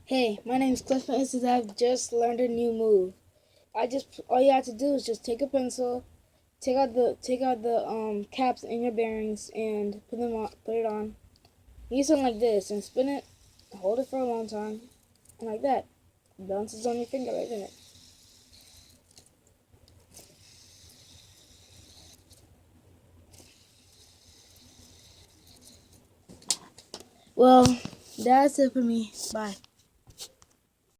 Hey, my name's Cliff, and I've just learned a new move. All you have to do is just take a pencil, take out the caps in your bearings, and put it on. Use something like this and spin it. Hold it for a long time, and like that, it bounces on your finger like that. Well, that's it for me. Bye.